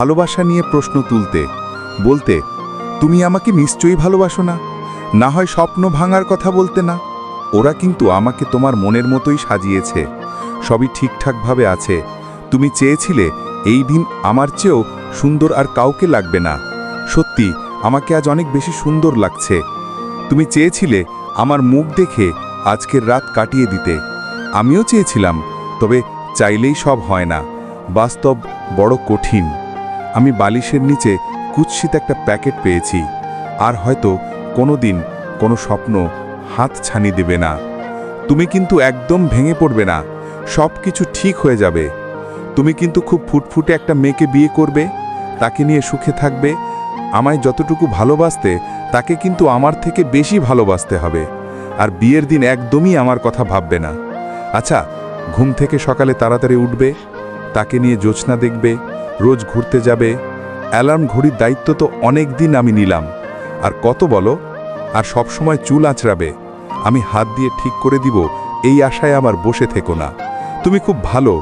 ভালোবাসা নিয়ে প্রশ্ন তুলতে, বলতে, তুমি আমাকে নিশ্চয়ই ভালোবাসো না, না হয় স্বপ্ন ভাঙার কথা বলতে না। ওরা কিন্তু আমাকে তোমার মনের মতোই সাজিয়েছে, সবই ঠিকঠাকভাবে আছে। তুমি চেয়েছিলে এই দিন আমার চেয়েও সুন্দর আর কাউকে লাগবে না। সত্যি আমাকে আজ অনেক বেশি সুন্দর লাগছে। তুমি চেয়েছিলে আমার মুখ দেখে আজকের রাত কাটিয়ে দিতে। আমিও চেয়েছিলাম, তবে চাইলেই সব হয় না, বাস্তব বড় কঠিন। আমি বালিশের নিচে কুৎসিত একটা প্যাকেট পেয়েছি, আর হয়তো কোনো দিন কোনো স্বপ্ন হাত ছানি দেবে না। তুমি কিন্তু একদম ভেঙে পড়বে না, সব কিছু ঠিক হয়ে যাবে। তুমি কিন্তু খুব ফুটফুটে একটা মেয়েকে বিয়ে করবে, তাকে নিয়ে সুখে থাকবে। আমায় যতটুকু ভালোবাসতে, তাকে কিন্তু আমার থেকে বেশি ভালোবাসতে হবে। আর বিয়ের দিন একদমই আমার কথা ভাববে না। আচ্ছা, ঘুম থেকে সকালে তাড়াতাড়ি উঠবে, তাকে নিয়ে জ্যোৎস্না দেখবে, রোজ ঘুরতে যাবে। অ্যালার্ম ঘড়ির দায়িত্ব তো অনেক দিন আমি নিলাম। আর কত বলো? আর সবসময় চুল আঁচড়াবে, আমি হাত দিয়ে ঠিক করে দিব, এই আশায় আমার বসে থেকো না। তুমি খুব ভালো,